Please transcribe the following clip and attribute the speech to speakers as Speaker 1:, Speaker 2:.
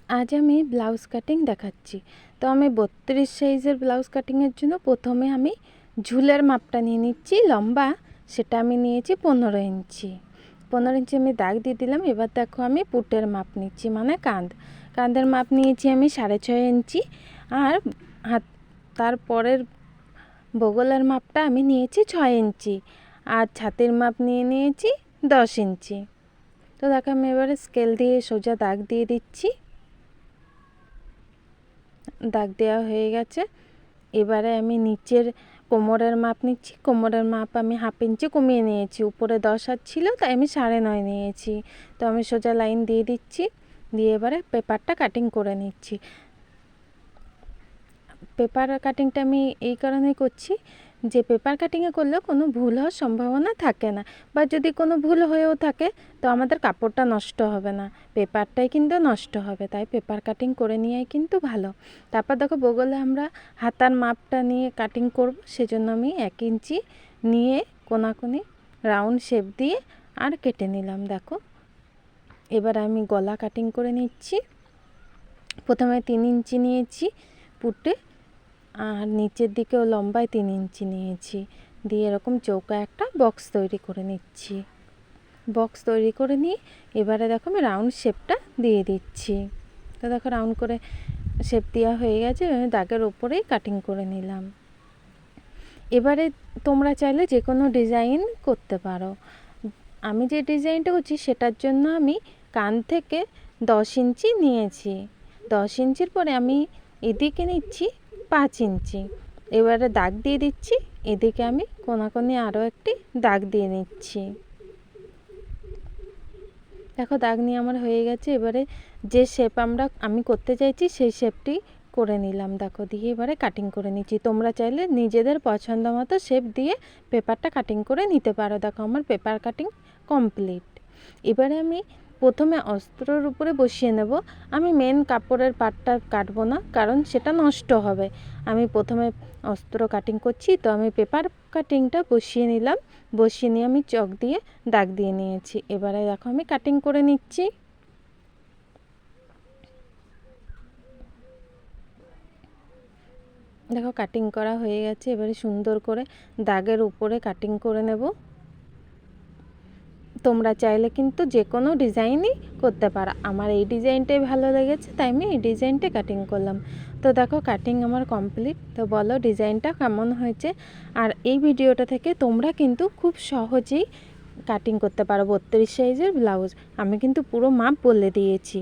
Speaker 1: আজ আমি blouse cutting দেখাচ্ছি। তো আমি 32 সাইজের ব্লাউজ কাটিংয়ের জন্য প্রথমে আমি ঝুলের মাপটা নিয়ে নিচ্ছি। লম্বা সেটা আমি নিয়েছি 15 ইঞ্চি। 15 ইঞ্চি আমি দাগ দিয়ে দিলাম। এবার দেখো আমি পুটের মাপ নিচ্ছি, মানে কাঁধের মাপ নিয়েছি আমি 6.5 ইঞ্চি। আর তারপরের বগলের মাপটা আমি নিয়েছি 6 ইঞ্চি। আর ছাতির মাপ নিয়েছি 10 ইঞ্চি। তো দেখো আমি এবারে স্কেল দিয়ে সোজা দাগ দিয়ে দিচ্ছি। দাগ দেওয়া হয়ে গেছে। এবারে আমি নিচের কোমরের মাপ নিচ্ছি। কোমরের মাপ আমি 1/2 ইঞ্চি কমিয়ে নিয়েছি। উপরে 10 হাত ছিল, তাই আমি 9.5 নিয়েছি। তো আমি সোজা লাইন দিয়ে দিচ্ছি, দিয়ে এবারে পেপারটা কাটিং করে নিচ্ছি। পেপার কাটিংটা আমি এই কারণে করছি যে পেপার কাটিংয়ে করলে কোনো ভুল হওয়ার সম্ভাবনা থাকে না, বা যদি কোনো ভুল হয়েও থাকে তো আমাদের কাপড়টা নষ্ট হবে না, পেপারটাই কিন্তু নষ্ট হবে। তাই পেপার কাটিং করে নিয়েই কিন্তু ভালো। তারপর দেখো বগলে আমরা হাতার মাপটা নিয়ে কাটিং করব, সেজন্য আমি 1 ইঞ্চি নিয়ে কোনাকুনি রাউন্ড শেপ দিয়ে আর কেটে নিলাম। দেখো এবার আমি গলা কাটিং করে নিচ্ছি। প্রথমে 3 ইঞ্চি নিয়েছি পুটে, আর নিচের দিকেও লম্বায় 3 ইঞ্চি নিয়েছি। দিয়ে এরকম চৌকা একটা বক্স তৈরি করে নিচ্ছি। বক্স তৈরি করে নিয়ে এবারে দেখো আমি রাউন্ড শেপটা দিয়ে দিচ্ছি। তো দেখো রাউন্ড করে শেপ দেওয়া হয়ে গেছে। আমি দাগের ওপরেই কাটিং করে নিলাম। এবারে তোমরা চাইলে যে কোনো ডিজাইন করতে পারো। আমি যে ডিজাইনটা করছি সেটার জন্য আমি কান থেকে 10 ইঞ্চি নিয়েছি। 10 ইঞ্চির পরে আমি এদিকে নিচ্ছি 5 ইঞ্চি। এবারে দাগ দিয়ে দিচ্ছি। এদিকে আমি কোনাকুনি আরও একটি দাগ দিয়ে নিচ্ছি। দেখো দাগ নিয়ে আমার হয়ে গেছে। এবারে যে শেপ আমি করতে চাইছি সেই শেপটি করে নিলাম। দেখো দিয়ে এবারে কাটিং করে নিচ্ছি। তোমরা চাইলে নিজেদের পছন্দ মতো শেপ দিয়ে পেপারটা কাটিং করে নিতে পারো। দেখো আমার পেপার কাটিং কমপ্লিট। এবারে আমি প্রথমে অস্ত্রের উপরে বসিয়ে নেব। আমি মেন কাপড়ের পাটটা কাটবো না, কারণ সেটা নষ্ট হবে। আমি প্রথমে অস্ত্র কাটিং করছি, তো আমি পেপার কাটিংটা বসিয়ে নিলাম। বসিয়ে নিয়ে আমি চক দিয়ে দাগ দিয়ে নিয়েছি। এবারে দেখো আমি কাটিং করে নিচ্ছি। দেখো কাটিং করা হয়ে গেছে। এবারে সুন্দর করে দাগের উপরে কাটিং করে নেব। তোমরা চাইলে কিন্তু যে কোনো ডিজাইনই করতে পারো। আমার এই ডিজাইনটাই ভালো লেগেছে, তাই আমি এই ডিজাইনটা কাটিং করলাম। তো দেখো কাটিং আমার কমপ্লিট। তো বলো ডিজাইনটা কেমন হয়েছে। আর এই ভিডিওটা থেকে তোমরা কিন্তু খুব সহজেই কাটিং করতে পারো 32 সাইজের ব্লাউজ। আমি কিন্তু পুরো মাপ বলে দিয়েছি।